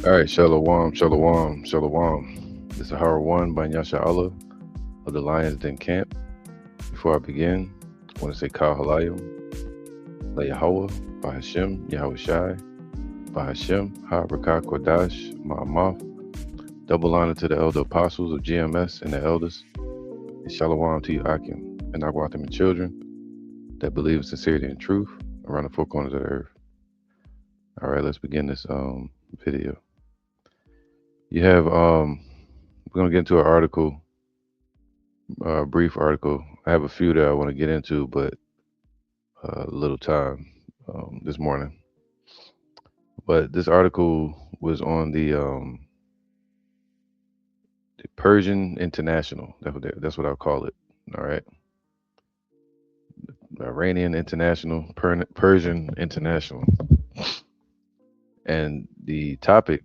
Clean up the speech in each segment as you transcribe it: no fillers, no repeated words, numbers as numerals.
All right, Shalom, Shalom, Shalom. This is Hara One by Yasha Allah of the Lions Den Camp. Before I begin, I want to say Kal Halayim, La Yahweh, Bahashem, Yahweh Shai, Bahashem, Ha Rakah Kodash, Ma'amaf. Double honor to the elder apostles of GMS and the elders, and Shalom to you, Akim, and Agwatim and children that believe in sincerity and truth around the four corners of the earth. All right, let's begin this video. You have we're gonna get into an article, brief article. I have a few that I want to get into, but little time this morning. But this article was on the Persian International. That's what I'll call it. All right, Iranian International, Persian International, and the topic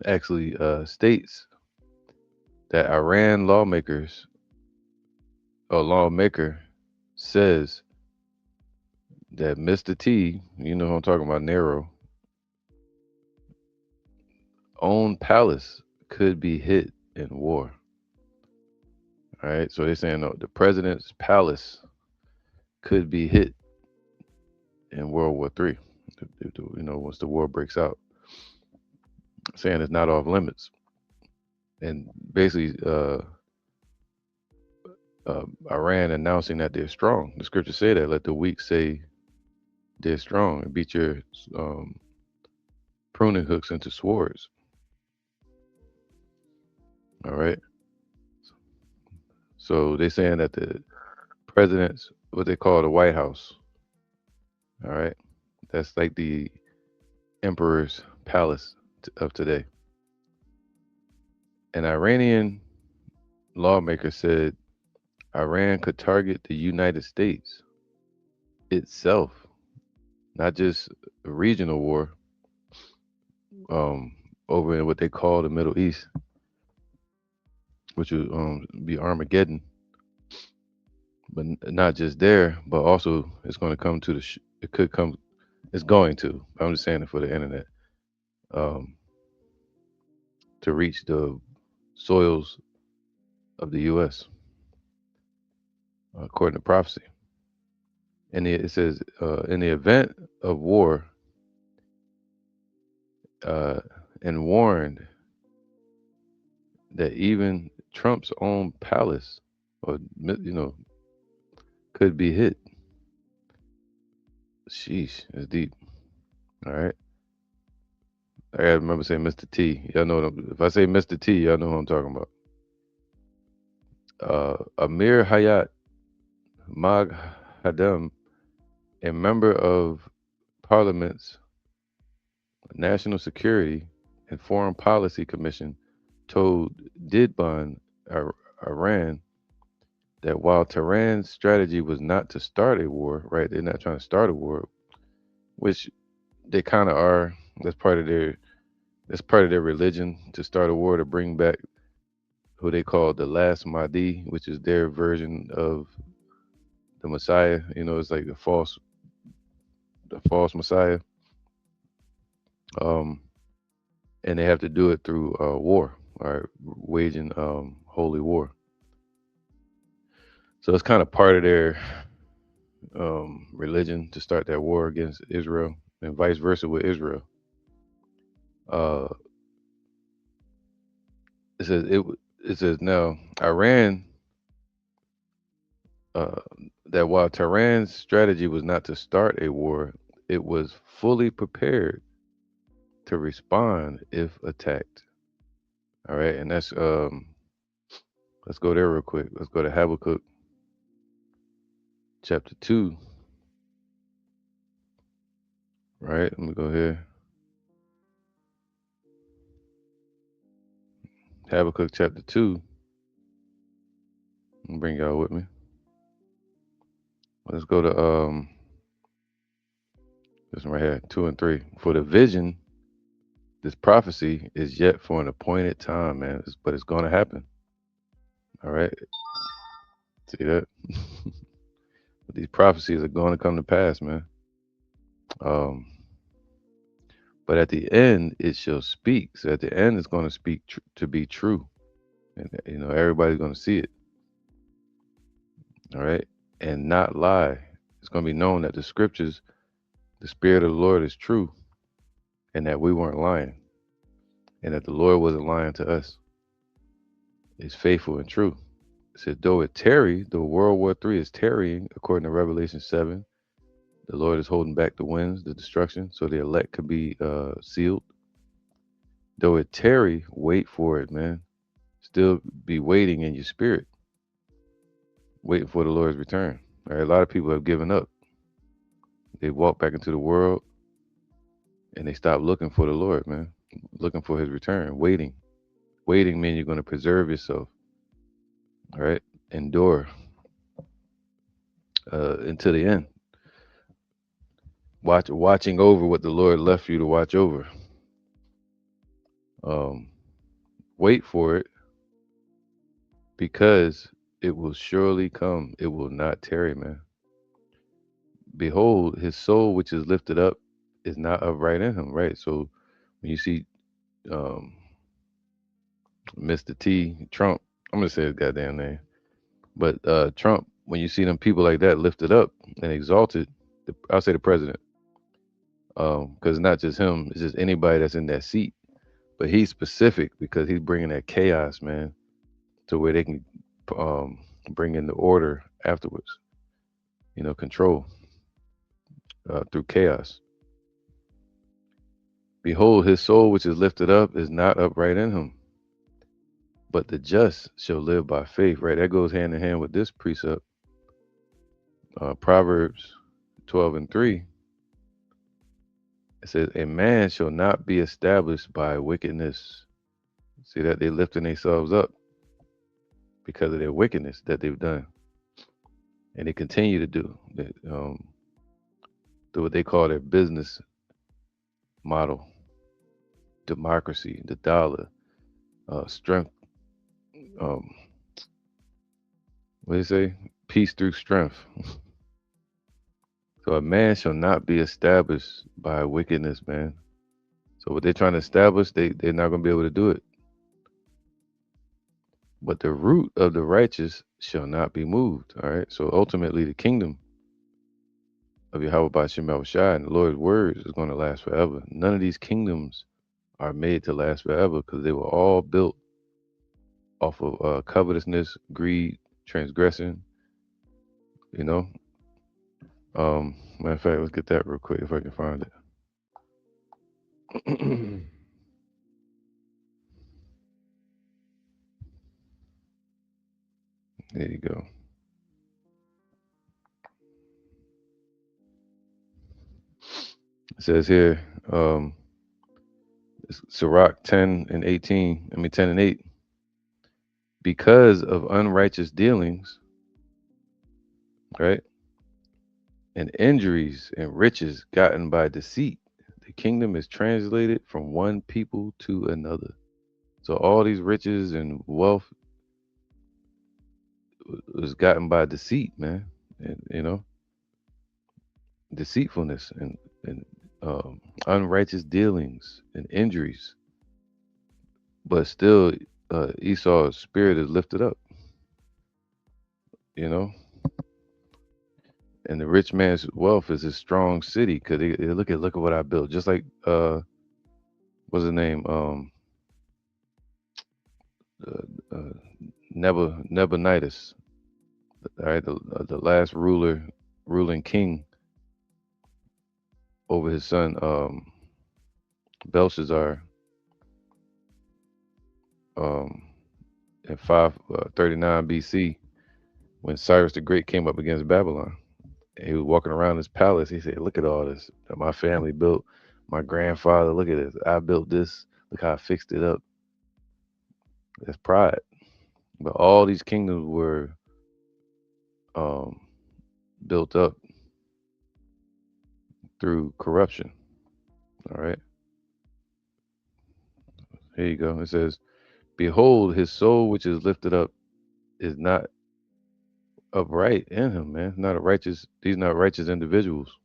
actually states that Iran lawmakers or lawmaker says that Mr. T, you know who I'm talking about, Nero, own palace could be hit in war. All right, so they're saying the president's palace could be hit in World War III. Once the war breaks out, saying it's not off limits, and basically, Iran announcing that they're strong. The scriptures say that, let the weak say they're strong, and beat your um, pruning hooks into swords. All right, so they're saying that the president's what they call the White House. All right, that's like the emperor's palace of today. An Iranian lawmaker said Iran could target the United States itself, not just a regional war um, over in what they call the Middle East, which would be Armageddon. But not just there, but also it's going to come to it could come, it's going to, I'm just saying it for the internet, um, to reach the soils of the U.S., according to prophecy. And it says, in the event of war, uh, and warned that even Trump's own palace, or could be hit. Sheesh, it's deep. All right, I gotta remember saying Mr. T. Y'all know if I say Mr. T, y'all know who I'm talking about. Amir Hayat Mag Hadam, a member of Parliament's National Security and Foreign Policy Commission, told Didban Iran that while Tehran's strategy was not to start a war, right? They're not trying to start a war, which they kind of are. That's part of their religion, to start a war, to bring back who they call the last Mahdi, which is their version of the Messiah. It's like the false Messiah. Um, and they have to do it through war, or waging holy war. So it's kind of part of their religion to start that war against Israel, and vice versa with Israel. Uh, it says it says now Iran, uh, that while Tehran's strategy was not to start a war, it was fully prepared to respond if attacked. All right, and that's let's go there real quick. Let's go to Habakkuk chapter 2. Right, let me go here. Habakkuk chapter 2. Bring y'all with me. Let's go to this one right here, 2 and 3. For the vision, this prophecy is yet for an appointed time, man. But it's going to happen. All right, see that? But these prophecies are going to come to pass, man. Um, But at the end, it shall speak. So at the end, it's going to speak to be true, and everybody's going to see it. All right, and not lie. It's going to be known that the scriptures, the spirit of the Lord, is true, and that we weren't lying, and that the Lord wasn't lying to us. Is faithful and true. It said, though it tarry, though World War III is tarrying, according to Revelation 7, the Lord is holding back the winds, the destruction, so the elect could be sealed. Though it tarry, wait for it, man. Still be waiting in your spirit, waiting for the Lord's return. All right, a lot of people have given up. They walk back into the world and they stop looking for the Lord, man. Looking for his return, waiting. Waiting means you're going to preserve yourself. All right, endure until the end. Watching over what the Lord left you to watch over. Um, wait for it because it will surely come. It will not tarry, man. Behold, his soul which is lifted up is not upright in him, right? So when you see um, Mr. T, Trump, I'm gonna say his goddamn name, but Trump, when you see them people like that lifted up and exalted, I'll say the president, because it's not just him, it's just anybody that's in that seat. But he's specific because he's bringing that chaos, man, to where they can bring in the order afterwards. Control through chaos. Behold, his soul which is lifted up is not upright in him, but the just shall live by faith. Right, that goes hand in hand with this precept. Proverbs 12:3. It says, "A man shall not be established by wickedness." See that they're lifting themselves up because of their wickedness that they've done, and they continue to do. Do what they call their business model, democracy, the dollar, strength. Um, what do you say? Peace through strength. So a man shall not be established by wickedness, man. So what they're trying to establish, they're not going to be able to do it. But the root of the righteous shall not be moved. All right. So ultimately, the kingdom of Yahweh Bashim Yahushua and the Lord's words is going to last forever. None of these kingdoms are made to last forever because they were all built off of covetousness, greed, transgression. You know. Matter of fact, let's get that real quick if I can find it. There you go. It says here, Sirach 10:18. 10:8. Because of unrighteous dealings, right, and injuries and riches gotten by deceit, the kingdom is translated from one people to another. So all these riches and wealth was gotten by deceit, man, and deceitfulness and unrighteous dealings and injuries. But still, Esau's spirit is lifted up, you know. And the rich man's wealth is a strong city because they look at what I built. Just like what's his name? Uh, Nebuchadnezzar. All right, the last ruling king over his son Belshazzar um, in 539 BC when Cyrus the Great came up against Babylon. And he was walking around his palace. He said, "Look at all this that my family built. My grandfather, look at this. I built this. Look how I fixed it up." That's pride. But all these kingdoms were um, built up through corruption. All right. Here you go. It says, "Behold, his soul which is lifted up is not upright in him, man. Not a righteous. These not righteous individuals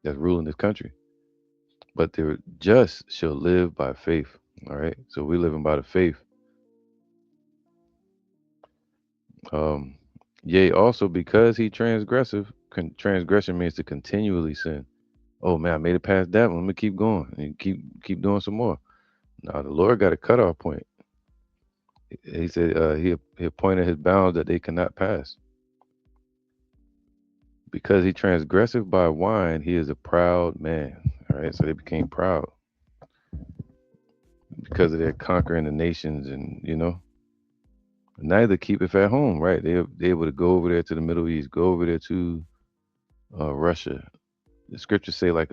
that's ruling this country. but the just shall live by faith. All right. So we living by the faith. Um, Yea, also because he transgressive, transgression means to continually sin. Oh man, I made it past that one. Let me keep going and keep doing some more. Now the Lord got a cutoff point. He said he appointed his bounds that they cannot pass. Because he transgressive by wine, he is a proud man. All right, so they became proud because of their conquering the nations, and neither keepeth at home. Right, they able to go over there to the Middle East, go over there to Russia. The scriptures say like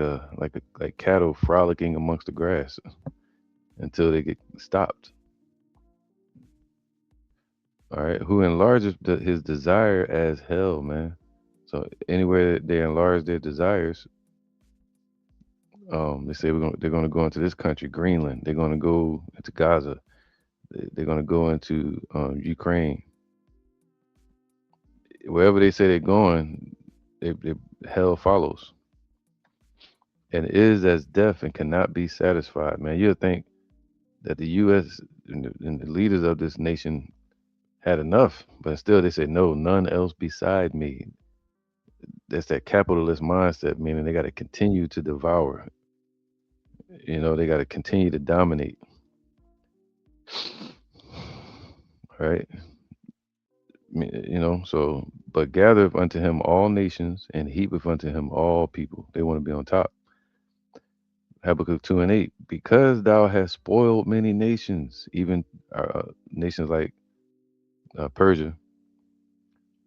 cattle frolicking amongst the grass until they get stopped. All right, who enlarges his desire as hell, man. So anywhere they enlarge their desires, they say they're gonna go into this country, Greenland. They're gonna go into Gaza. They're gonna go into Ukraine. Wherever they say they're going, hell follows, and is as deaf and cannot be satisfied. Man, you'll think that the U.S. and the leaders of this nation had enough, but still they say no, none else beside me. That's that capitalist mindset, meaning they got to continue to devour. They got to continue to dominate. Right? So, but gathereth unto him all nations and heapeth unto him all people. They want to be on top. Habakkuk 2 and 8. Because thou hast spoiled many nations, even nations like Persia,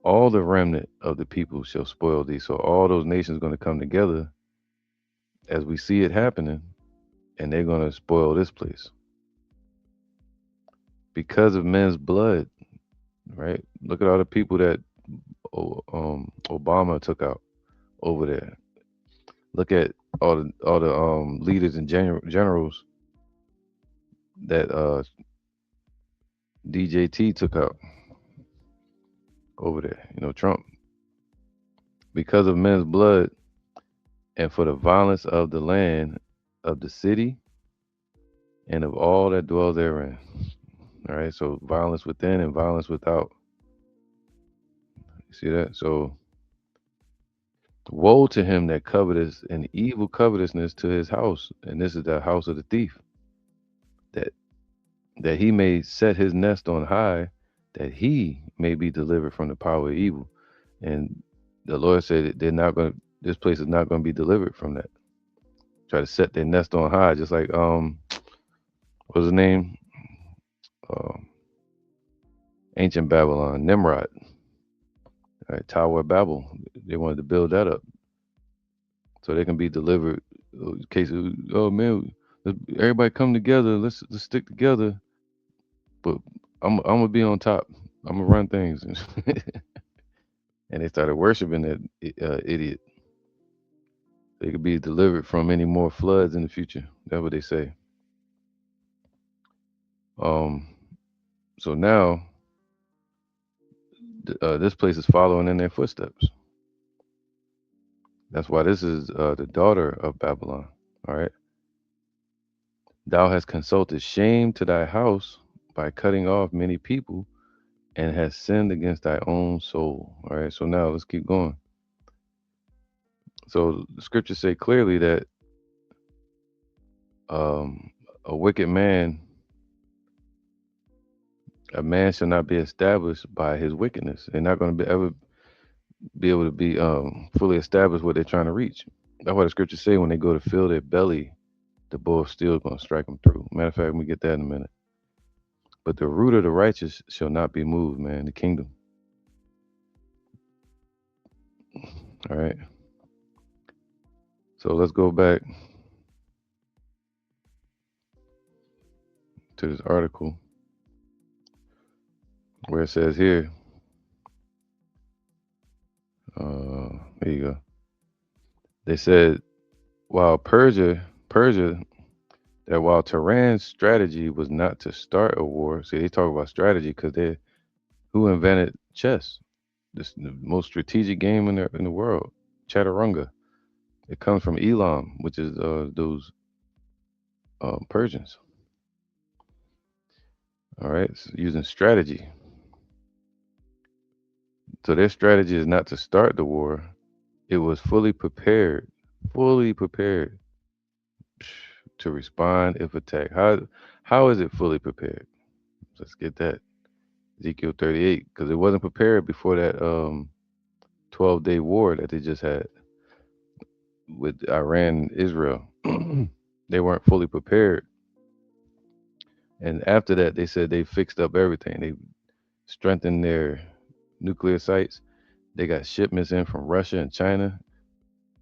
all the remnant of the people shall spoil thee. So all those nations going to come together as we see it happening, and they're going to spoil this place because of men's blood. Right? Look at all the people that Obama took out over there. Look at all the leaders and generals that DJT took out over there. Trump, because of men's blood and for the violence of the land, of the city, and of all that dwell therein. All right, so violence within and violence without. You see that? So woe to him that coveteth an evil covetousness to his house, and this is the house of the thief, that he may set his nest on high, that he may be delivered from the power of evil. And the Lord said that this place is not going to be delivered from that. Try to set their nest on high, just like what's his name? Um, Ancient Babylon, Nimrod, right? Tower of Babel. They wanted to build that up so they can be delivered. In case of, oh man, everybody come together. Let's stick together. But I'm gonna be on top. I'm gonna run things, and they started worshiping that idiot. They could be delivered from any more floods in the future. That's what they say. Um, so now this place is following in their footsteps. That's why this is the daughter of Babylon. All right. Thou hast consulted shame to thy house by cutting off many people and hast sinned against thy own soul. All right. So now let's keep going. So the scriptures say clearly that um, a wicked man, a man shall not be established by his wickedness. They're not going to ever be able to be fully established what they're trying to reach. That's why the scriptures say when they go to fill their belly, the bull of steel is going to strike them through. Matter of fact, we get that in a minute. But the root of the righteous shall not be moved, man. The kingdom. All right. So let's go back to this article where it says here. There you go. They said while that while Tehran's strategy was not to start a war. See, they talk about strategy because they who invented chess, this the most strategic game in the world, Chaturanga. It comes from Elam, which is those. Persians. All right, so using strategy. So their strategy is not to start the war. It was fully prepared to respond if attacked. How is it fully prepared? Let's get that. Ezekiel 38, because it wasn't prepared before that 12-day war that they just had with Iran and Israel. They weren't fully prepared. And after that, they said they fixed up everything. They strengthened their nuclear sites. They got shipments in from Russia and China.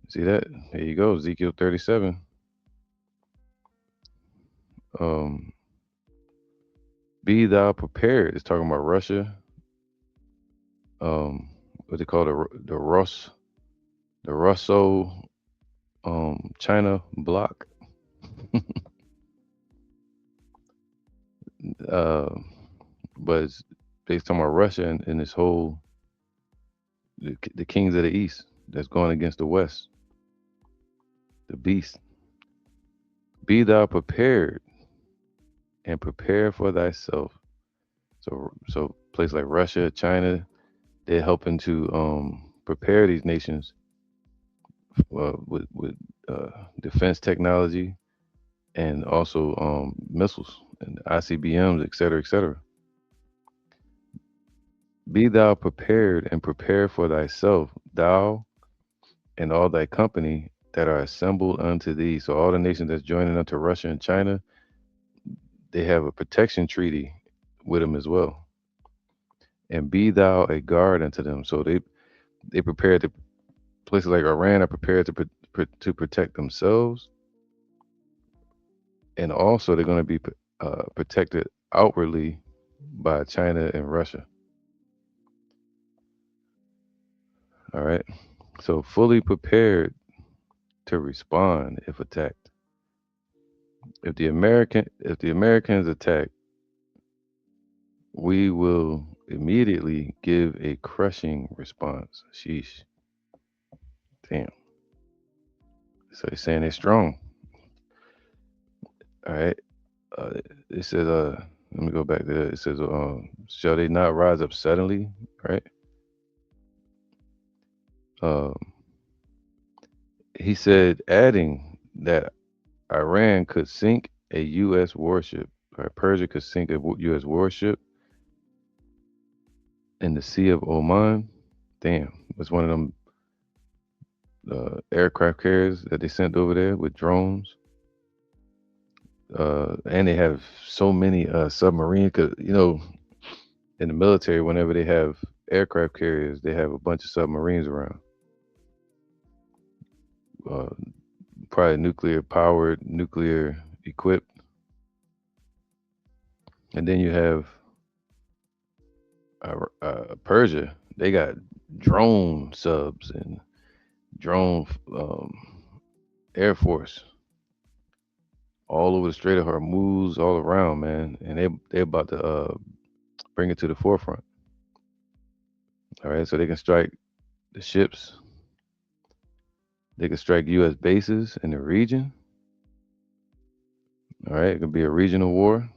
See that? There you go, Ezekiel 37. Um, Be thou prepared. It's talking about Russia. What they call the Russo China bloc. uh, but it's based on Russia and this whole the kings of the East that's going against the West, the beast. Be thou prepared and prepare for thyself. So places like Russia, China, they're helping to prepare these nations with defense technology and also missiles and ICBMs, et cetera, et cetera. Be thou prepared and prepare for thyself, thou and all thy company that are assembled unto thee. So all the nations that's joining unto Russia and China, they have a protection treaty with them as well. And be thou a guard unto them. So they prepared to places like Iran are prepared to protect themselves, and also they're going to be protected outwardly by China and Russia. All right, so fully prepared to respond if attacked. If the Americans attack, we will immediately give a crushing response. Sheesh, damn. So they're saying they're strong. All right. It says, let me go back to that. It says, shall they not rise up suddenly? Right. Um, he said, adding that Iran could sink a U.S. warship, or Persia could sink a U.S. warship in the Sea of Oman. Damn, it's one of them aircraft carriers that they sent over there with drones. And they have so many submarines. Cause in the military, whenever they have aircraft carriers, they have a bunch of submarines around. Uh, Probably nuclear powered, nuclear equipped. And then you have Persia. They got drone subs and drone air force all over the Strait of Hormuz, all around, man. And they about to bring it to the forefront. All right, so they can strike the ships. They can strike U.S. bases in the region. All right, it could be a regional war.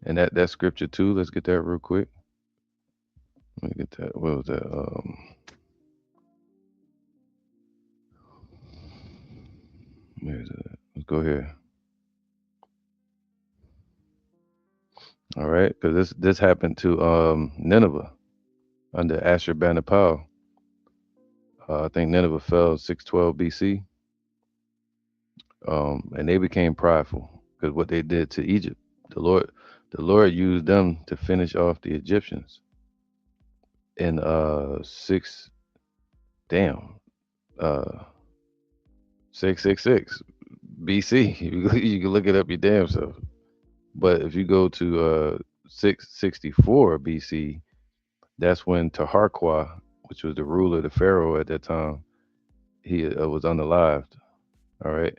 And that scripture too. Let's get that real quick. Let me get that. What was that? Where's it? Let's go here. All right, because this happened to Nineveh under Ashurbanipal. I think Nineveh fell 612 BC, and they became prideful because what they did to Egypt, the Lord, the Lord used them to finish off the Egyptians in six, damn, uh 666 BC. You can look it up your damn self. But if you go to 664 BC, that's when Taharqua, which was the ruler, the pharaoh at that time, he was unalived. All right,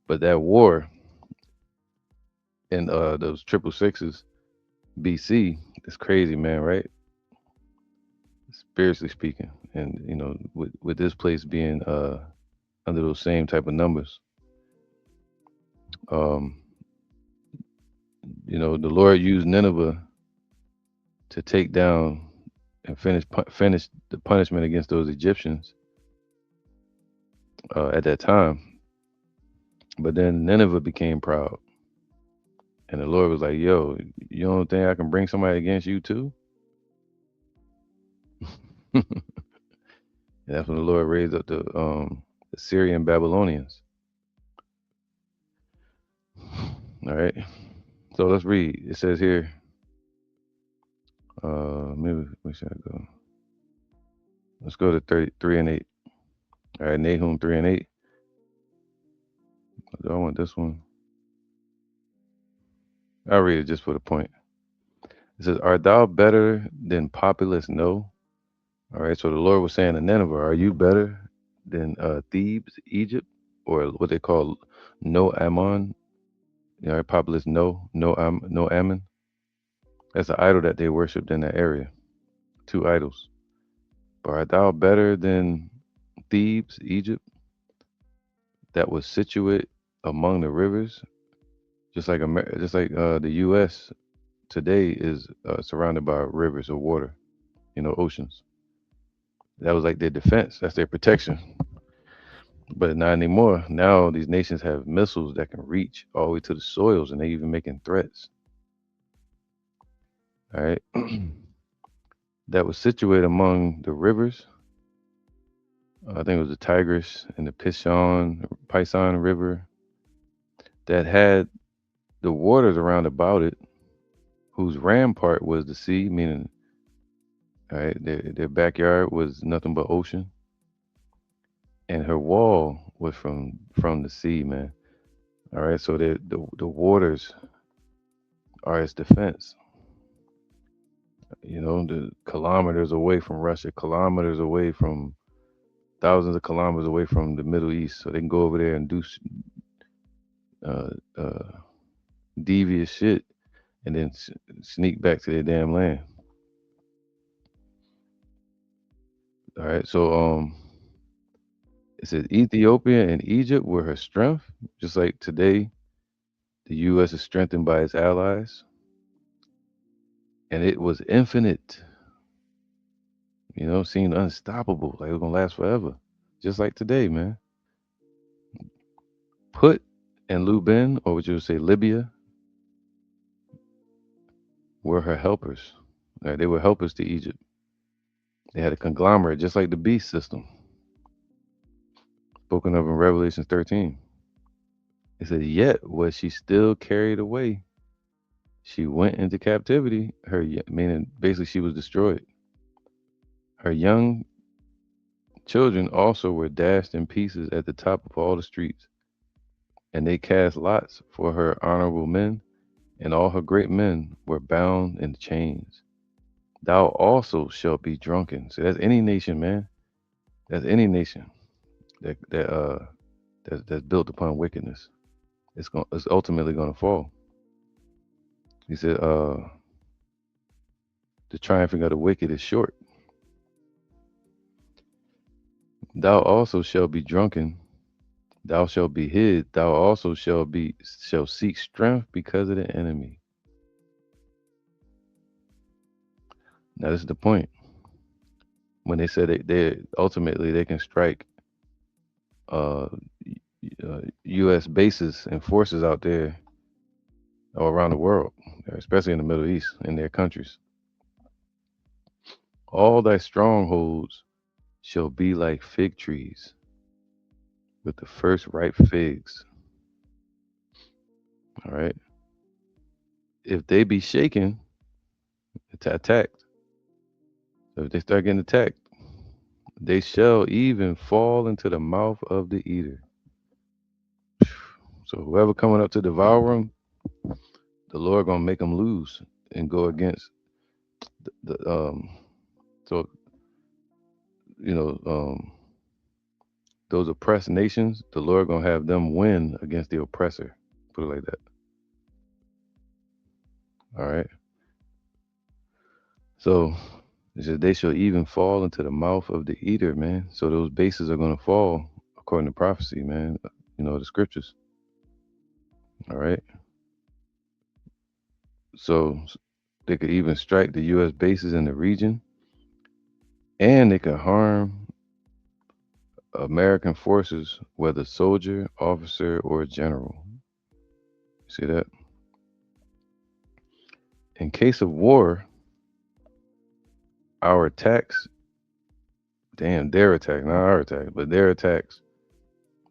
but that war in those triple sixes BC is crazy, man. Right, spiritually speaking, and with this place being under those same type of numbers. Um, the Lord used Nineveh to take down and finish the punishment against those Egyptians at that time. But then Nineveh became proud, and the Lord was like, "Yo, you don't think I can bring somebody against you too?" And that's when the Lord raised up the Assyrian Babylonians. All right. So let's read. It says here, maybe where should I go? Let's go to 33 and 8. All right, Nahum 3 and 8. Do I want this one? I'll read it just for the point. It says, "Art thou better than populous No?" All right, so the Lord was saying to Nineveh, "Are you better than Thebes, Egypt, or what they call No Ammon?" Populous No Ammon. That's an idol that they worshipped in that area. Two idols. But art thou better than Thebes, Egypt, that was situate among the rivers, just like the U.S. today is surrounded by rivers of water, oceans. That was like their defense. That's their protection. But not anymore. Now these nations have missiles that can reach all the way to the soils, and they even making threats. All right, that was situated among the rivers. I think it was the Tigris and the Pison River that had the waters around about it, whose rampart was the sea, meaning, all right, their backyard was nothing but ocean, and her wall was from the sea, man. All right, so the waters are its defense. The kilometers away from Russia, kilometers away from thousands of kilometers away from the Middle East, so they can go over there and do uh, uh, devious shit, and then sneak back to their damn land. All right, so it says Ethiopia and Egypt were her strength, just like today the U.S. is strengthened by its allies, and it was infinite. Seemed unstoppable, like it was gonna last forever, just like today, man. Put and Lubin, or would you say Libya, were her helpers. Right? They were helpers to Egypt. They had a conglomerate, just like the beast system, spoken of in Revelation 13. It said, "Yet was she still carried away. She went into captivity. Meaning basically she was destroyed. Her young children also were dashed in pieces at the top of all the streets, and they cast lots for her honorable men, and all her great men were bound in chains. Thou also shalt be drunken." So that's any nation, man. That's any nation that's built upon wickedness. It's ultimately gonna fall. He said, "The triumphing of the wicked is short. Thou also shalt be drunken. Thou shalt be hid. Thou also shall seek strength because of the enemy." Now this is the point. When they said they ultimately they can strike uh, U.S. bases and forces out there all around the world, especially in the Middle East, in their countries. All thy strongholds shall be like fig trees with the first ripe figs. All right. If they be shaken, it's attacked. So if they start getting attacked, they shall even fall into the mouth of the eater. So whoever coming up to devour them, the Lord gonna make them lose and go against the. So those oppressed nations, the Lord gonna have them win against the oppressor. Put it like that. All right. So it says they shall even fall into the mouth of the eater, man. So those bases are gonna fall according to prophecy, man. The scriptures. All right. So they could even strike the U.S. bases in the region, and they could harm American forces, whether soldier, officer, or general. See that? In case of war, our attacks, damn, their attack, not our attack, but their attacks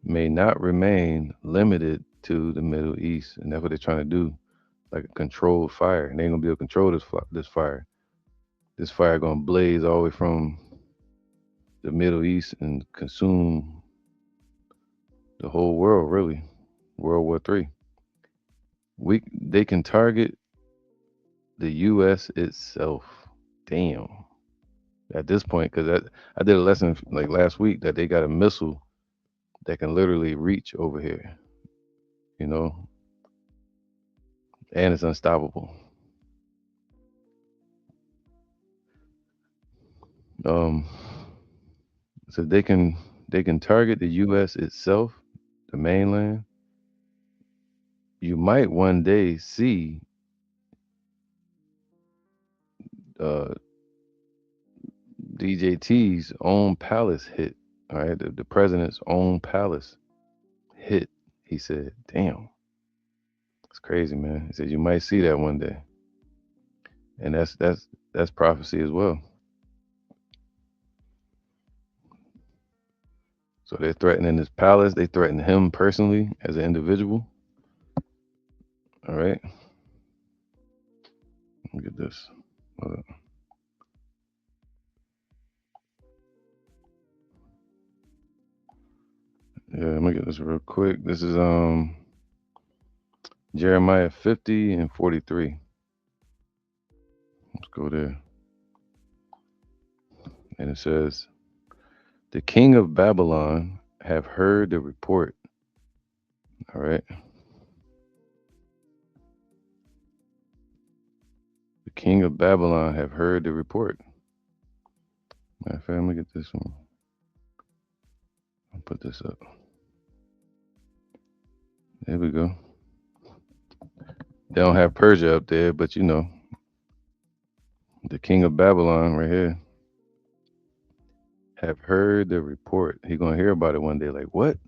may not remain limited to the Middle East. And that's what they're trying to do, like a controlled fire. And they ain't gonna be able to control this fire. This fire gonna blaze all the way from the Middle East and consume the whole world, really. World War III. They can target the U.S. itself. Damn. At this point, because I did a lesson like last week that they got a missile that can literally reach over here, you know, and it's unstoppable. Um, so they can target the U.S. itself, the mainland. You might one day see uh, DJT's own palace hit. All right, the president's own palace hit. He said, "Damn, it's crazy, man." He said you might see that one day, and that's prophecy as well. So they're threatening his palace. They threaten him personally as an individual. All right, look at this. Hold up. Yeah, let me get this real quick. This is Jeremiah 50 and 43. Let's go there. And it says, "The king of Babylon have heard the report." All right. The king of Babylon have heard the report. Matter of fact, let me get this one. I'll put this up. There we go. They don't have Persia up there, but the king of Babylon right here have heard the report. He gonna hear about it one day. Like, what?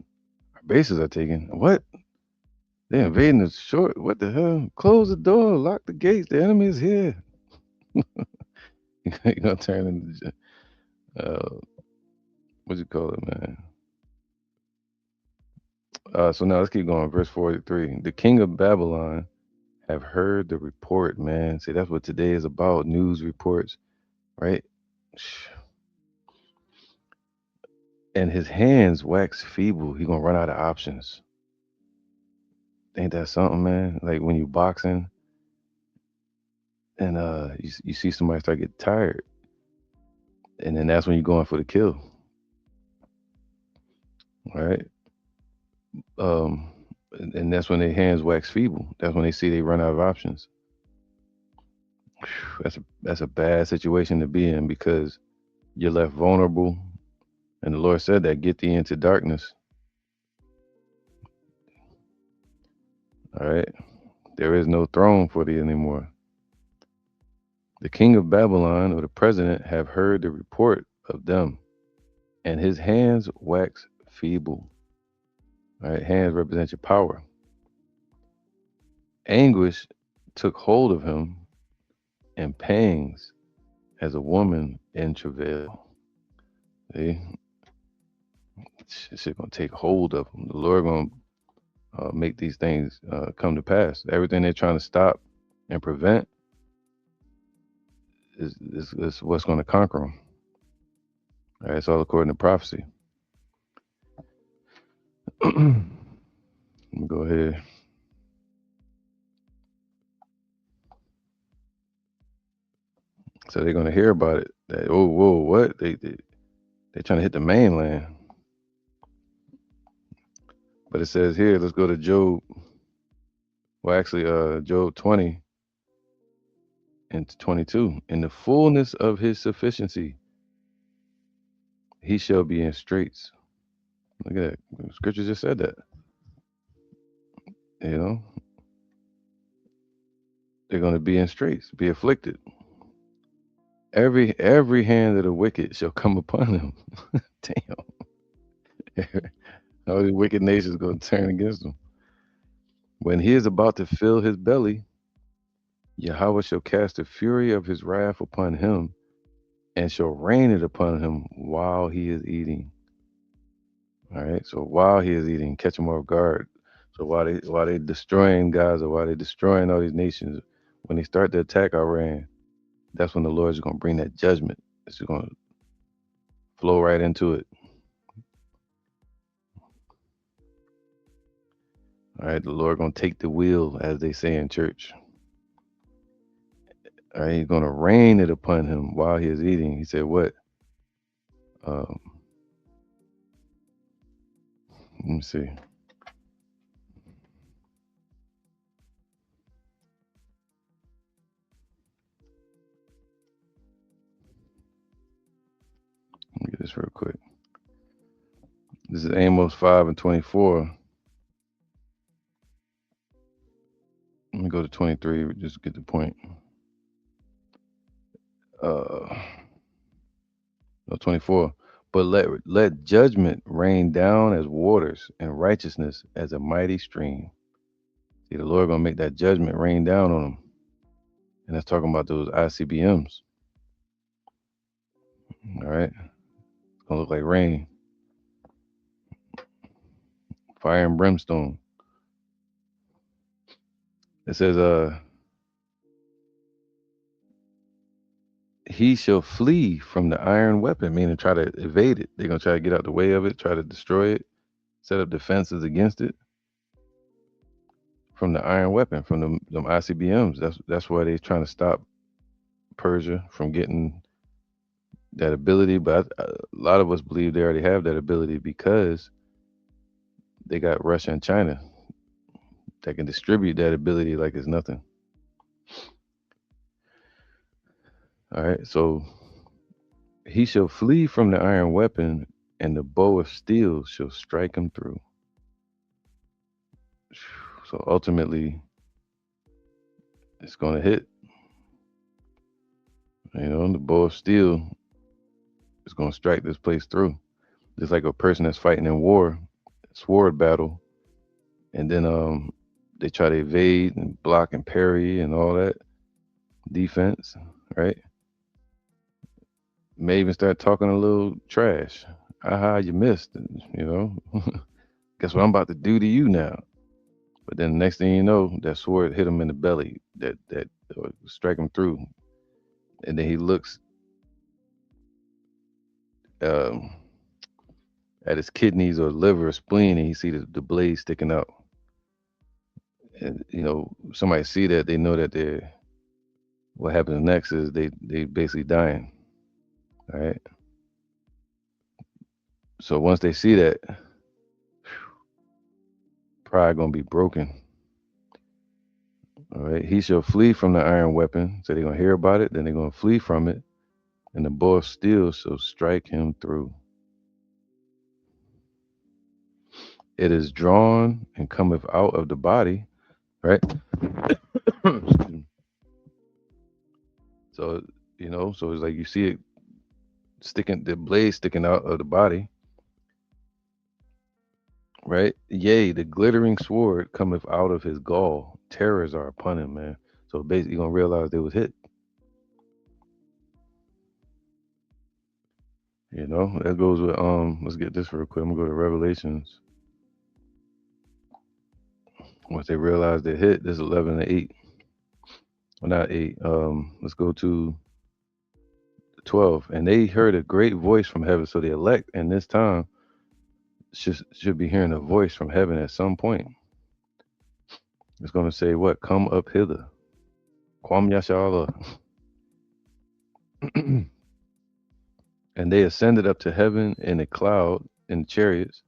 Our bases are taken. What? They invading the short. What the hell? Close the door. Lock the gates. The enemy is here. You're gonna turn into what you call it, man? So now let's keep going. Verse 43. The king of Babylon have heard the report, man. See, that's what today is about. News reports, right? And his hands wax feeble. He gonna run out of options. Ain't that something, man? Like when you boxing and you see somebody start getting tired, and then that's when you're going for the kill, right? Um, and that's when their hands wax feeble. That's when they see they run out of options. That's a bad situation to be in because you're left vulnerable. And the Lord said that get thee into darkness. All right. There is no throne for thee anymore. The king of Babylon or the president have heard the report of them, and his hands wax feeble. All right. Hands represent your power. Anguish took hold of him, and pangs as a woman in travail. See, shit gonna take hold of them. The Lord gonna make these things come to pass. Everything they're trying to stop and prevent is what's going to conquer them. All right, it's all according to prophecy. Let me go ahead. So they're going to hear about it. That, oh, whoa, what? They're trying to hit the mainland. But it says here, let's go to Job. Well, actually, Job 20 and 22. In the fullness of his sufficiency, he shall be in straits. Look at that. The scripture just said that. You know, they're going to be in straits, be afflicted. Every hand of the wicked shall come upon them. Damn. All these wicked nations going to turn against him. When he is about to fill his belly, Yahweh shall cast the fury of his wrath upon him and shall rain it upon him while he is eating. All right. So while he is eating, catch him off guard. So while they destroying Gaza, while they destroying all these nations, when they start to attack Iran, that's when the Lord is going to bring that judgment. It's going to flow right into it. All right. The Lord going to take the wheel, as they say in church. All right. He's going to rain it upon him while he is eating. He said, "What? Um, let me see. Let me get this real quick. This is Amos 5:24. Let me go to 23. Just get the point. Uh, no, 24. But let judgment rain down as waters, and righteousness as a mighty stream. See, the Lord gonna make that judgment rain down on them, and that's talking about those ICBMs. All right, it's gonna look like rain, fire and brimstone. It says, he shall flee from the iron weapon, meaning try to evade it. They're gonna try to get out the way of it, try to destroy it, set up defenses against it. From the iron weapon, from them ICBMs. That's why they're trying to stop Persia from getting that ability. But a lot of us believe they already have that ability because they got Russia and China that can distribute that ability like it's nothing. All right, so he shall flee from the iron weapon, and the bow of steel shall strike him through. So ultimately, it's going to hit. You know, the bow of steel is going to strike this place through. Just like a person that's fighting in war, sword battle, and then they try to evade and block and parry and all that defense, right? May even start talking a little trash. Aha, you missed, you know. Guess what I'm about to do to you now? But then the next thing you know, that sword hit him in the belly, that strike him through, and then he looks um, at his kidneys or liver or spleen, and he see the blade sticking out. And you know, somebody see that, they know that they're. What happens next is they basically dying. All right. So once they see that, pride gonna be broken. All right. He shall flee from the iron weapon. So they're gonna hear about it, then they're gonna flee from it, and the bow of steel shall strike him through. It is drawn and cometh out of the body, right? So so it's like you see it sticking, the blade sticking out of the body, right? Yea, the glittering sword cometh out of his gall. Terrors are upon him, man. So basically, you're gonna realize they was hit. You know, that goes with let's get this real quick. I'm gonna go to Revelations. Once they realize they hit, this is 11 to 8. Well, not 8. Let's go to 12. And they heard a great voice from heaven. So the elect in this time should be hearing a voice from heaven at some point. It's gonna say what? Come up hither. Kwam Yashala. And they ascended up to heaven in a cloud in chariots,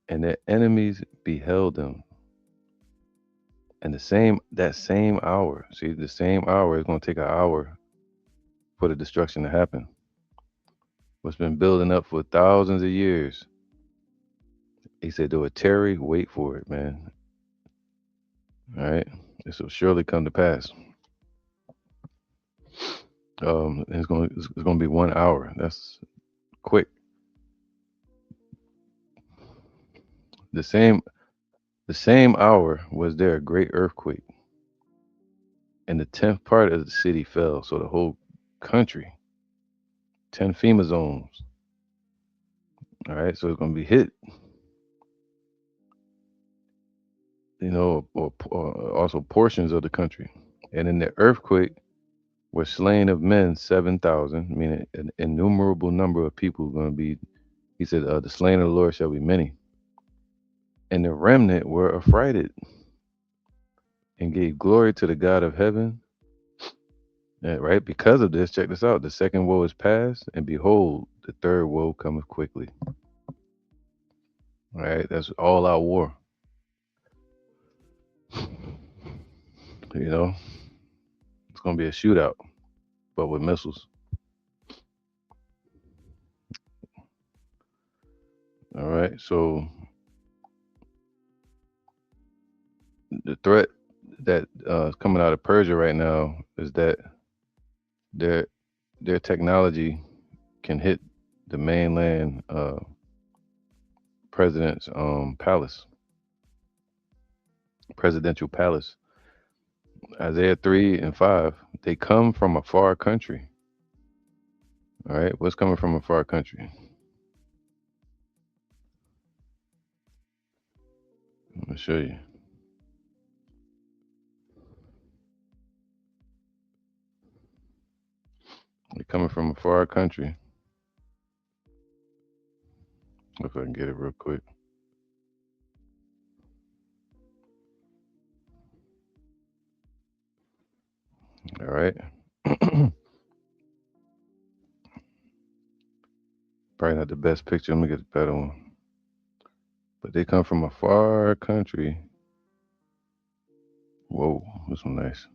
and their enemies beheld them. And that same hour, see, the same hour is going to take an hour for the destruction to happen. What's been building up for thousands of years. He said, "Do a tarry, wait for it, man." All right, this will surely come to pass. It's gonna be 1 hour. That's quick. The same the same hour was there a great earthquake, and the 10th part of the city fell. So the whole country, 10 FEMA zones. All right, so it's gonna be hit. Or also portions of the country. And in the earthquake were slain of men 7,000, meaning an innumerable number of people going to be. He said, "The slain of the Lord shall be many." And the remnant were affrighted and gave glory to the God of heaven. And, right? Because of this, check this out. The second woe is past, and behold, the third woe cometh quickly. All right? That's all out war. You know, it's going to be a shootout, but with missiles. All right. So the threat that is coming out of Persia right now is that their their technology can hit the mainland president's presidential palace. Isaiah 3 and 5. They come from a far country. All right, what's coming from a far country? I'm gonna show you. They're coming from a far country. If I can get it real quick. All right. Probably not the best picture. Let me get a better one. But they come from a far country. Whoa, this one nice.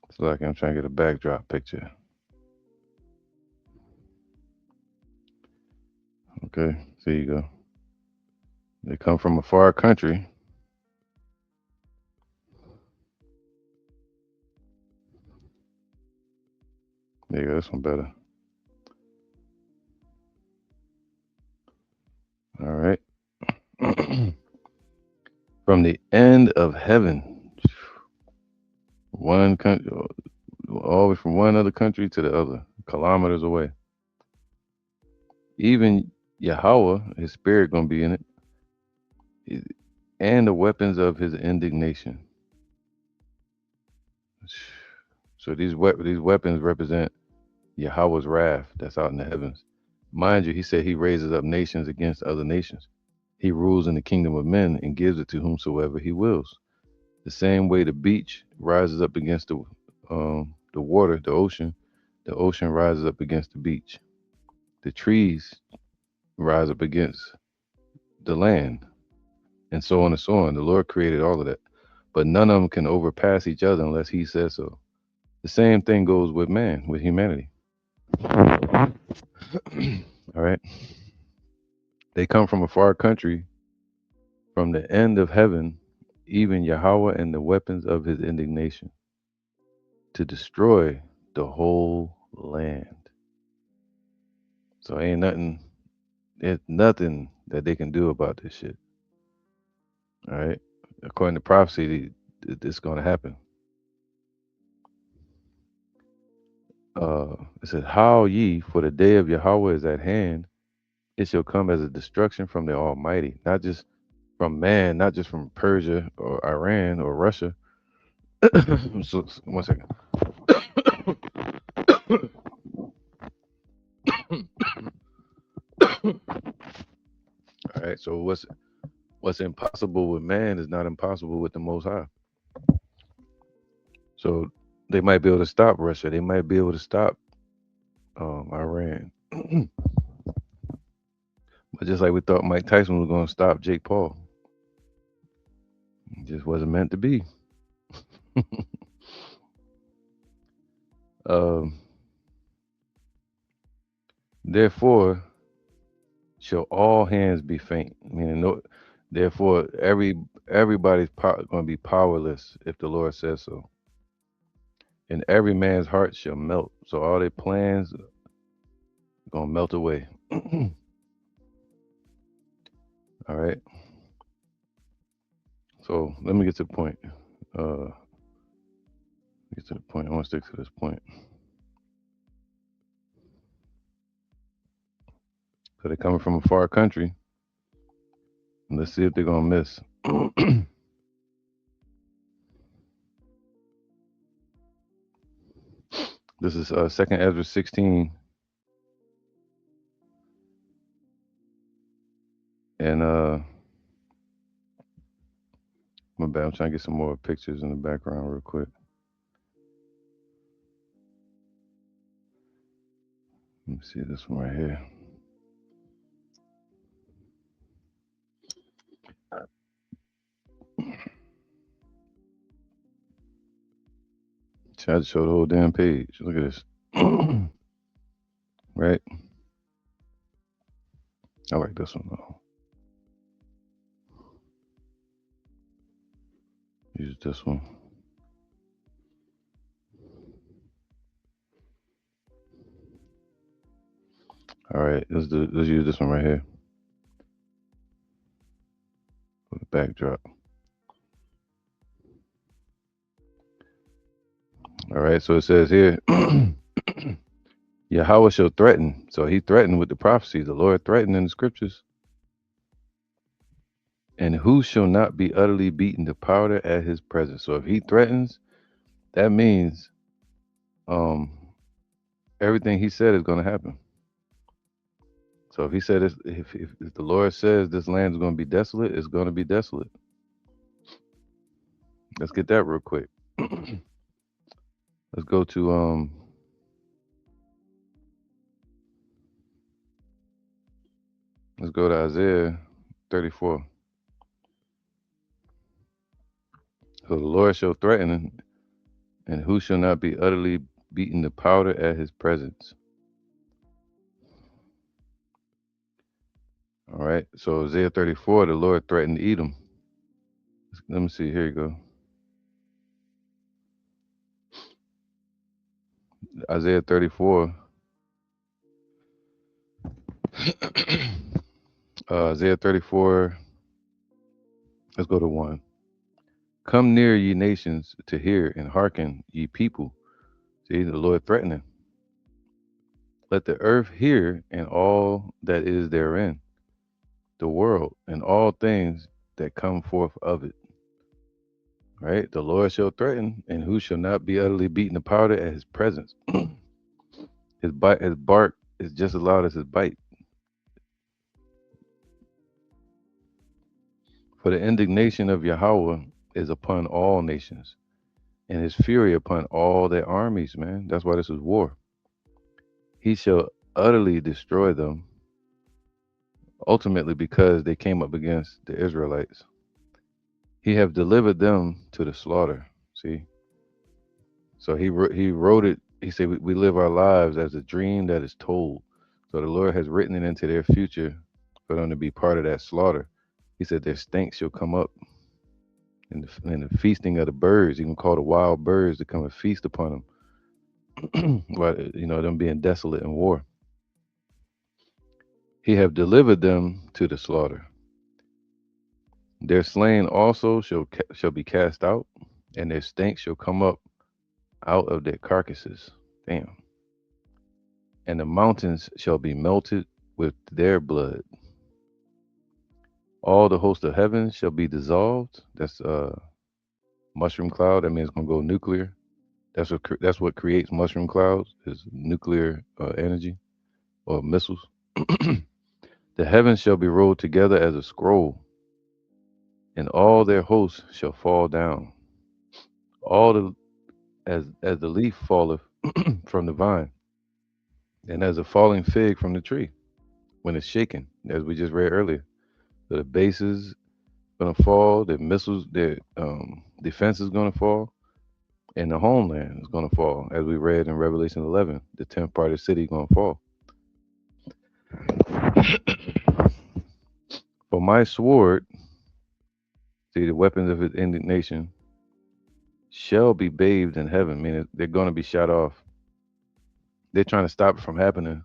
It's like I'm trying to get a backdrop picture. Okay, there you go. They come from a far country. There you go. This one better. All right. From the end of heaven, one country, always from one other country to the other, kilometers away. Even Yahweh, his spirit gonna be in it, and the weapons of his indignation. So these weapons represent Yahweh's wrath that's out in the heavens. Mind you, he said he raises up nations against other nations. He rules in the kingdom of men and gives it to whomsoever he wills. The same way the beach rises up against the water, the ocean rises up against the beach. The trees rise up against the land, and so on and so on. The Lord created all of that, but none of them can overpass each other unless He says so. The same thing goes with man, with humanity. All right, they come from a far country, from the end of heaven, even Yahweh and the weapons of His indignation, to destroy the whole land. So ain't nothing. There's nothing that they can do about this shit. All right. According to prophecy, this is going to happen. It says, "How ye, for the day of Yahweh is at hand; it shall come as a destruction from the Almighty, not just from man, not just from Persia or Iran or Russia." So, 1 second. All right. So what's impossible with man is not impossible with the Most High. So they might be able to stop Russia. They might be able to stop Iran. But just like we thought Mike Tyson was going to stop Jake Paul, it just wasn't meant to be. um, Therefore shall all hands be faint. Meaning, no, therefore, everybody's going to be powerless if the Lord says so. And every man's heart shall melt. So all their plans are going to melt away. All right. So let me get to the point. Get to the point. I want to stick to this point. So they're coming from a far country. Let's see if they're going to miss. This is Second Ezra 16. And my bad. I'm trying to get some more pictures in the background real quick. Let me see this one right here. Tried to show the whole damn page. Look at this. Right? I like this one though. Use this one. All right, let's use this one right here for the backdrop. All right, so it says here, Yahweh shall threaten. So he threatened with the prophecy. The Lord threatened in the scriptures. And who shall not be utterly beaten to powder at his presence? So if he threatens, that means um, everything he said is going to happen. So if he said this, if the Lord says this land is going to be desolate, it's going to be desolate. Let's get that real quick. Let's go to let's go to Isaiah 34. So the Lord shall threaten, and who shall not be utterly beaten to powder at his presence? All right. So Isaiah 34, the Lord threatened Edom. Let me see. Here you go. Isaiah 34. Isaiah 34. Let's go to 1. Come near, ye nations, to hear, and hearken, ye people. See, the Lord threatening. Let the earth hear, and all that is therein, the world, and all things that come forth of it. Right? The Lord shall threaten, and who shall not be utterly beaten to powder at his presence? His bark is just as loud as his bite. For the indignation of Yahweh is upon all nations, and his fury upon all their armies, man. That's why this is war. He shall utterly destroy them, ultimately because they came up against the Israelites. He have delivered them to the slaughter. See? So he wrote it. He said, we live our lives as a dream that is told. So the Lord has written it into their future for them to be part of that slaughter. He said their stink shall come up in the feasting of the birds. He can call the wild birds to come and feast upon them. While, them being desolate in war. He have delivered them to the slaughter. Their slain also shall be cast out, and their stink shall come up out of their carcasses. Damn. And the mountains shall be melted with their blood. All the host of heaven shall be dissolved. That's mushroom cloud. That means it's gonna go nuclear. That's what creates mushroom clouds is nuclear energy or missiles. The heavens shall be rolled together as a scroll, and all their hosts shall fall down. All the as the leaf falleth from the vine, and as a falling fig from the tree when it's shaken, as we just read earlier. So the base is gonna fall, the missiles, the defense is gonna fall, and the homeland is gonna fall, as we read in Revelation 11. The 10th part of the city is gonna fall. For my sword, see the weapons of his indignation, shall be bathed in heaven, meaning they're going to be shot off. They're trying to stop it from happening,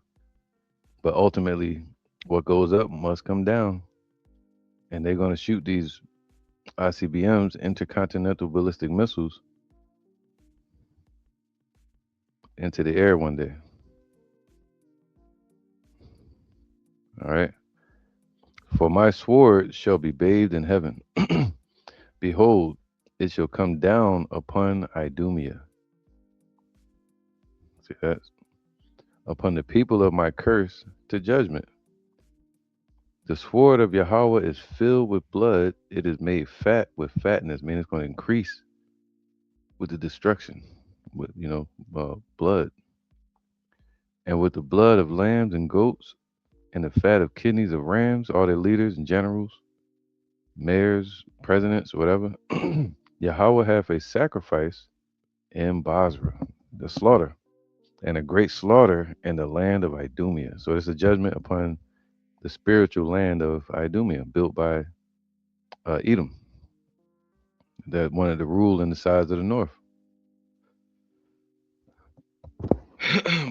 but ultimately, what goes up must come down, and they're going to shoot these ICBMs, intercontinental ballistic missiles, into the air one day. All right. For my sword shall be bathed in heaven. Behold, it shall come down upon Idumea. See that? Upon the people of my curse to judgment. The sword of Yahweh is filled with blood. It is made fat with fatness, meaning it's going to increase with the destruction, with blood, and with the blood of lambs and goats, and the fat of kidneys of rams, all their leaders and generals, mayors, presidents, whatever. Yahweh hath a sacrifice in Basra, the slaughter, and a great slaughter in the land of Idumea. So it's a judgment upon the spiritual land of Idumea, built by Edom, that wanted to rule in the sides of the north.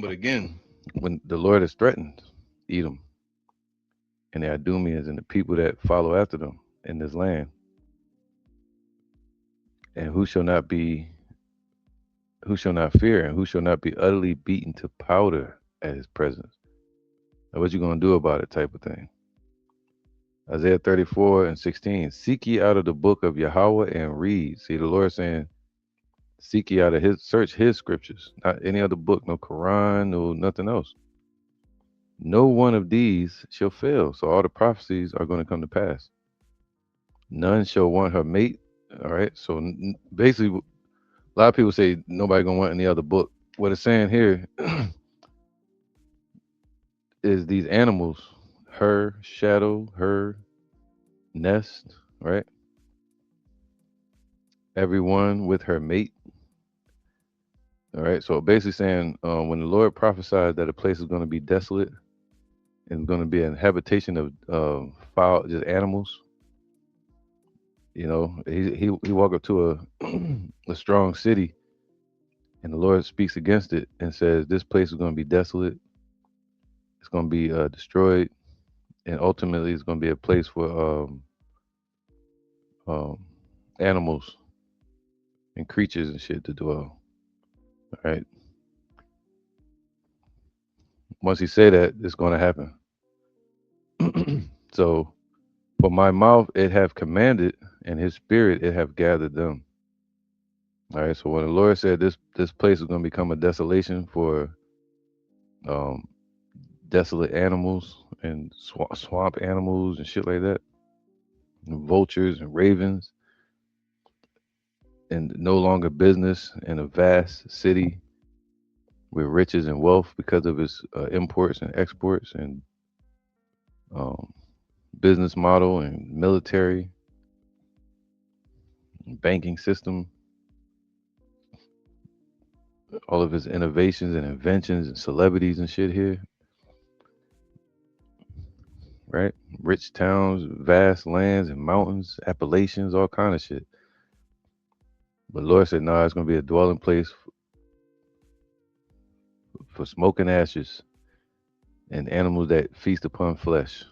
But again, when the Lord has threatened Edom and the Idumeans and the people that follow after them in this land, and who shall not fear, and who shall not be utterly beaten to powder at his presence? Now, what you gonna do about it, type of thing. Isaiah 34:16. Seek ye out of the book of Yahweh and read. See, the Lord saying, seek ye out of his, search his scriptures, not any other book, no Quran, no nothing else. No one of these shall fail. So all the prophecies are going to come to pass. None shall want her mate. All right. So basically, a lot of people say nobody gonna want any other book. What it's saying here is these animals, her shadow, her nest, right? Everyone with her mate. All right. So basically saying when the Lord prophesied that a place is going to be desolate and going to be an habitation of foul, just animals, he walked up to a strong city, and the Lord speaks against it and says this place is going to be desolate. It's going to be destroyed, and ultimately it's going to be a place for um, animals and creatures and shit to dwell. All right. Once he say that, it's going to happen. So, for my mouth it have commanded, and his spirit it have gathered them. All right. So when the Lord said this place is going to become a desolation for um, desolate animals and swamp animals and shit like that, and vultures and ravens, and no longer business in a vast city with riches and wealth because of its imports and exports and um, business model and military and banking system, all of its innovations and inventions and celebrities and shit here, right? Rich towns, vast lands and mountains, Appalachians, all kind of shit. But Lord said, no, it's going to be a dwelling place for smoke and ashes and animals that feast upon flesh,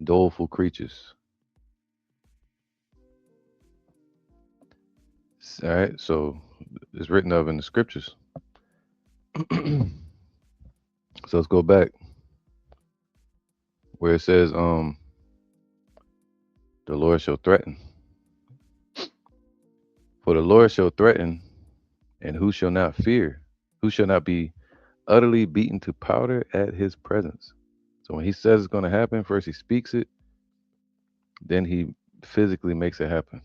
doleful creatures. All right, so it's written of in the scriptures. So let's go back where it says, the Lord shall threaten. For the Lord shall threaten, and who shall not fear? Who shall not be utterly beaten to powder at his presence? So when he says it's going to happen, first he speaks it, then he physically makes it happen.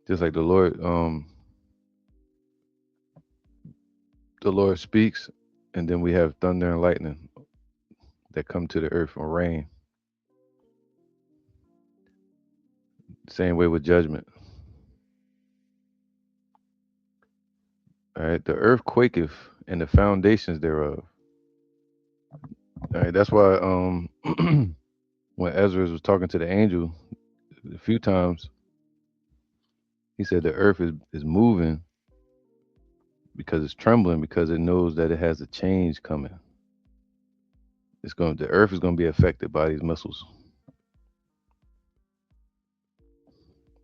Just like the Lord speaks, and then we have thunder and lightning that come to the earth, or rain. Same way with judgment. All right, the earth quaketh, and the foundations thereof. All right, that's why when Ezra was talking to the angel a few times, he said the earth is moving because it's trembling because it knows that it has a change coming. The earth is going to be affected by these missiles.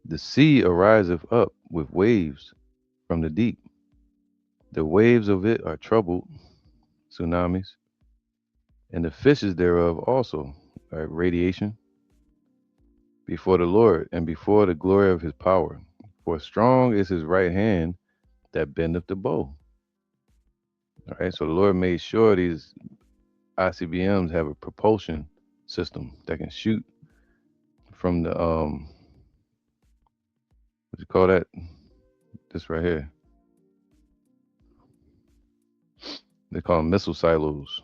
The sea ariseth up with waves from the deep. The waves of it are troubled, tsunamis, and the fishes thereof also, right, radiation, before the Lord and before the glory of his power. For strong is his right hand that bendeth the bow. All right, so the Lord made sure these ICBMs have a propulsion system that can shoot from the what you call that? This right here. They call them missile silos.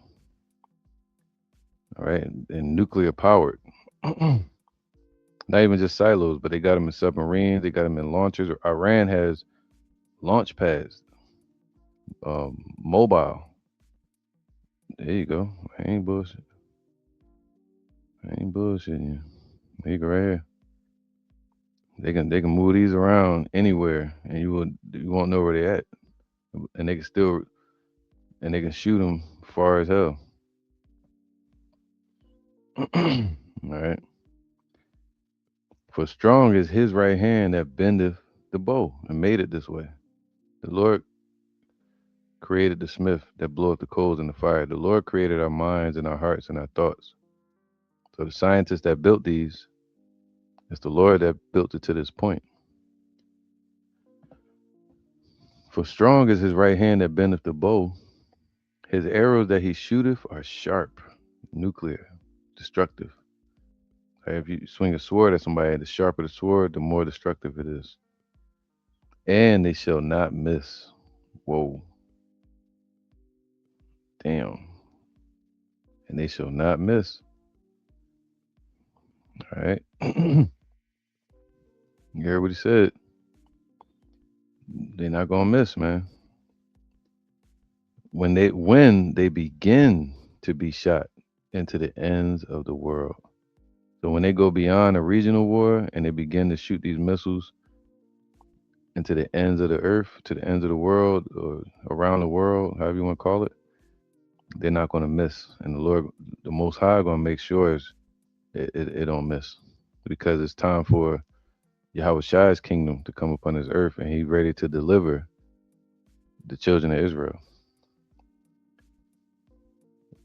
All right, and nuclear powered. Not even just silos, but they got them in submarines. They got them in launchers. Iran has launch pads, mobile. There you go. I ain't bullshit. I ain't bullshitting you. There you go right here. They can move these around anywhere, and you won't know where they at, and they can still and they can shoot them far as hell. All right. For strong is his right hand that bendeth the bow and made it this way. The Lord created the smith that bloweth the coals in the fire. The Lord created our minds and our hearts and our thoughts. So the scientists that built these, it's the Lord that built it to this point. For strong is his right hand that bendeth the bow. His arrows that he shooteth are sharp, nuclear, destructive. If you swing a sword at somebody, the sharper the sword, the more destructive it is. And they shall not miss. Whoa, damn. And they shall not miss. All right. You heard what he said. They're not gonna miss, man. When they begin to be shot into the ends of the world. So when they go beyond a regional war and they begin to shoot these missiles into the ends of the earth, to the ends of the world, or around the world, however you want to call it, they're not going to miss. And the Lord, the Most High, going to make sure it don't miss, because it's time for Yahweh Shai's kingdom to come upon this earth, and He's ready to deliver the children of Israel.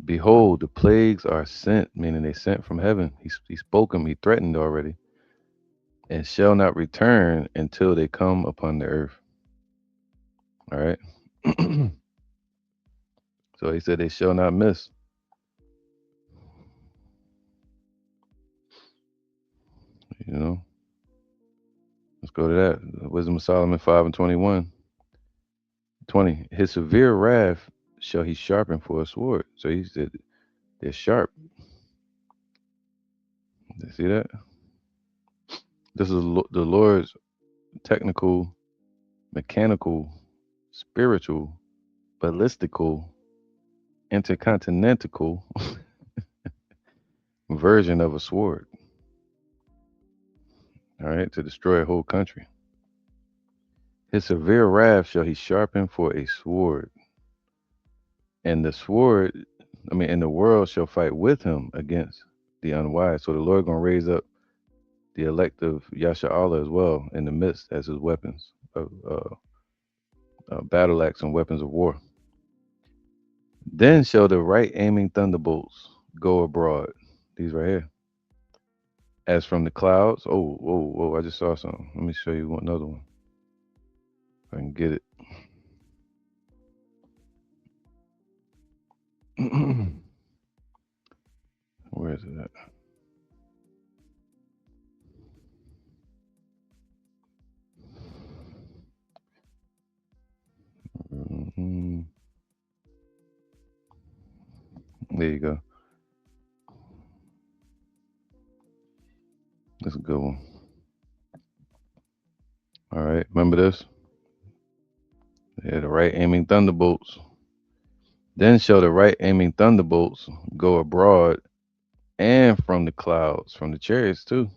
Behold, the plagues are sent, meaning they sent from heaven. He spoke them, he threatened already, and shall not return until they come upon the earth. All right. So he said they shall not miss. You know, let's go to that. Wisdom of Solomon 5 and 21. 20. His severe wrath shall he sharpen for a sword. So he said they're sharp. You see that? This is the Lord's technical, mechanical, spiritual, ballistical, intercontinental version of a sword. All right, to destroy a whole country. His severe wrath shall he sharpen for a sword, and the sword, and the world shall fight with him against the unwise. So the Lord gonna raise up the elect of Yasha Allah as well in the midst as his weapons of battle axe and weapons of war. Then shall the right aiming thunderbolts go abroad. These right here. As from the clouds. Oh, whoa, whoa! I just saw something. Let me show you another one. If I can get it. Where is it at? Mm-hmm. There you go. That's a good one. All right, remember this? Yeah, the right aiming thunderbolts. Then shall the right aiming thunderbolts go abroad, and from the clouds, from the chariots too,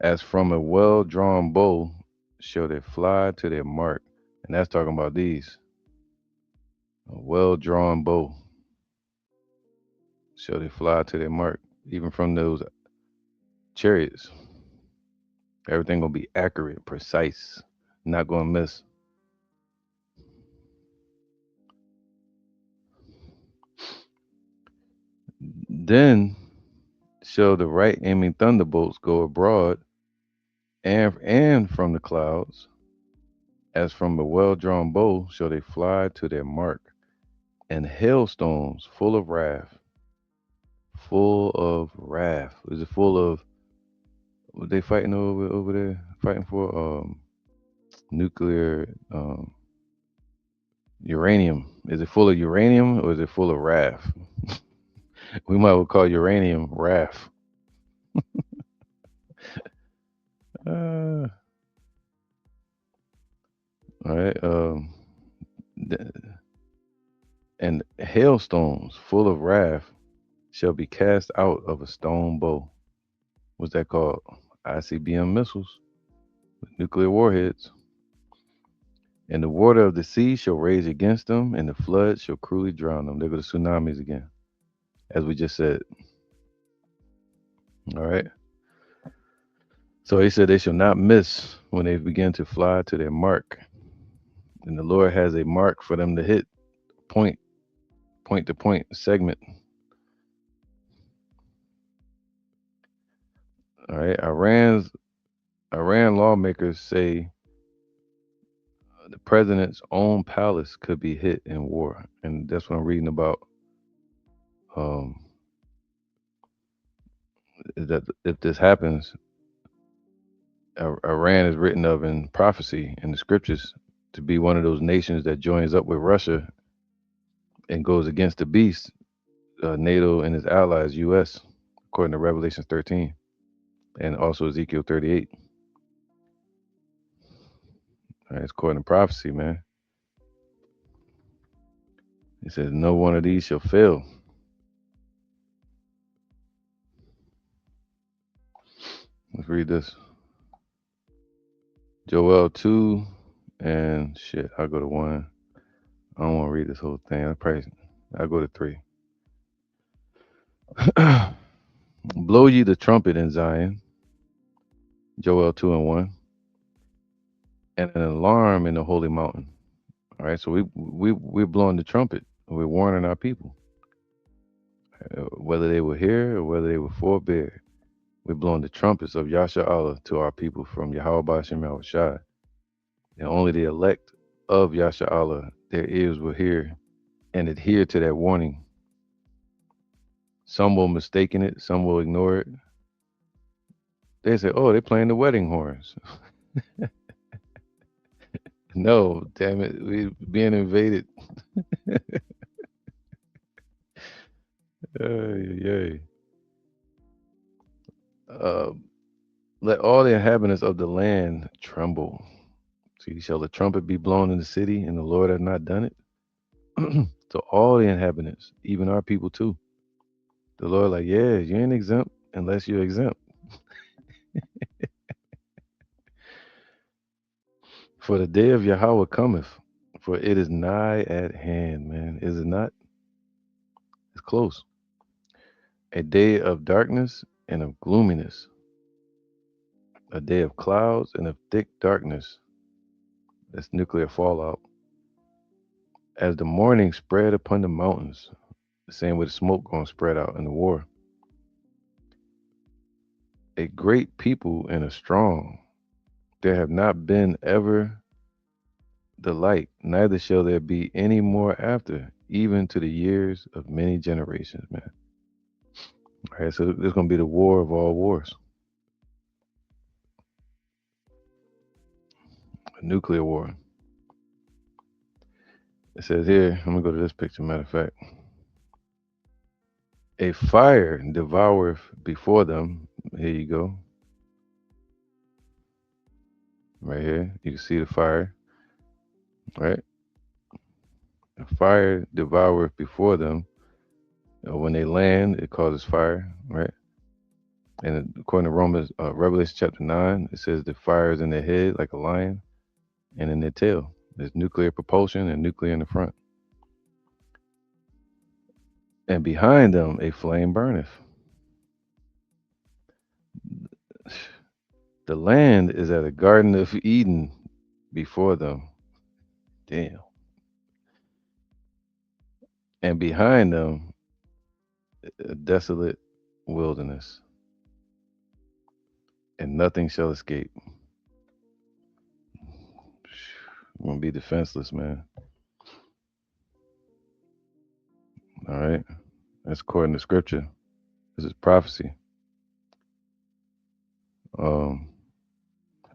as from a well drawn bow shall they fly to their mark. And that's talking about these. A well drawn bow shall they fly to their mark, even from those chariots. Everything gonna be accurate, precise, not gonna miss. Then shall the right aiming thunderbolts go abroad, and from the clouds, as from a well drawn bow shall they fly to their mark, and hailstones full of wrath. Full of wrath. Is it full of what they fighting over there? Fighting for nuclear uranium. Is it full of uranium or is it full of wrath? We might well call uranium wrath. Uh, all right. Th- and hailstones full of wrath shall be cast out of a stone bow. What's that called? ICBM missiles, nuclear warheads. And the water of the sea shall rage against them, and the flood shall cruelly drown them. There go the tsunamis again, as we just said. All right. So he said they shall not miss when they begin to fly to their mark. And the Lord has a mark for them to hit, point, point to point segment. All right. Iran lawmakers say the president's own palace could be hit in war, and that's what I'm reading about. Um, is that if this happens, Iran is written of in prophecy in the scriptures to be one of those nations that joins up with Russia and goes against the beast, NATO and its allies, U.S., according to Revelation 13 and also Ezekiel 38. All right, it's according to prophecy, man. It says, no one of these shall fail. Let's read this. Joel 2 and shit, I'll go to 1. I don't want to read this whole thing. I'll go to 3. Blow ye the trumpet in Zion, Joel 2 and 1, and an alarm in the holy mountain. All right, so we're blowing the trumpet. We're warning our people, whether they were here or whether they were forbear. We're blowing the trumpets of Yasha Allah to our people from Yahweh Bashem Yahushai. And only the elect of Yasha Allah, their ears will hear and adhere to that warning. Some will mistake it, some will ignore it. They say, oh, they're playing the wedding horns. No, damn it, we being invaded. Yay. Uh, let all the inhabitants of the land tremble. See, shall the trumpet be blown in the city, and the Lord has not done it? To all the inhabitants, even our people too. The Lord, like, yeah, you ain't exempt unless you're exempt. For the day of Yahweh cometh, for it is nigh at hand, man. Is it not? It's close. A day of darkness and of gloominess, a day of clouds and of thick darkness. That's nuclear fallout. As the morning spread upon the mountains, the same way the smoke gonna spread out in the war. A great people and a strong. There have not been ever the like, neither shall there be any more after, even to the years of many generations, man. All right, so this is gonna be the war of all wars, a nuclear war. It says here, I'm gonna go to this picture, matter of fact. A fire devoureth before them. Here you go. Right here. You can see the fire. Right? A fire devoureth before them. When they land, it causes fire, right? And according to Revelation chapter 9, it says the fire is in their head like a lion and in their tail. There's nuclear propulsion and nuclear in the front. And behind them, a flame burneth. The land is at a Garden of Eden before them. Damn. And behind them, a desolate wilderness. And nothing shall escape. We're gonna be defenseless, man. All right. That's according to scripture. This is prophecy. Um,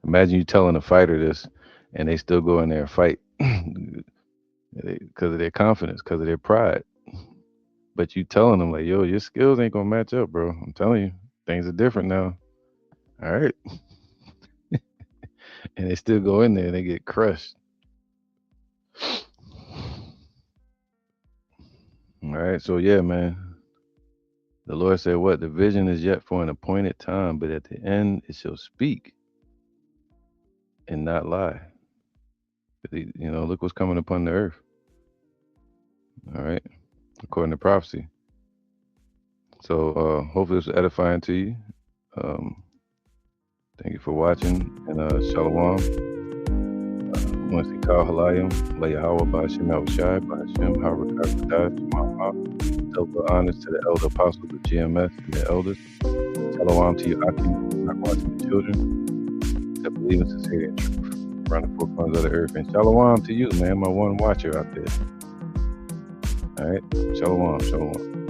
Imagine you telling a fighter this and they still go in there and fight because of their confidence, because of their pride. But you telling them like, yo, your skills ain't gonna match up, bro. I'm telling you, things are different now. All right. And they still go in there and they get crushed. All right. So yeah, man. The Lord said, what? The vision is yet for an appointed time, but at the end it shall speak and not lie. Look what's coming upon the earth. All right. According to prophecy. So hopefully it's edifying to you. Thank you for watching. And Shalom. I want to say Kal Halayim, Layahawa, Ba'ashem Yahushai, Ba'ashem Harakatash, Ma'am. Double honors to the elder apostles of GMS and the elders. Shalom to you, Akim, not watching the children, that believe in sincerity and truth around the four corners of the earth. And shalom to you, man, my one watcher out there. All right. Shalom, shalom.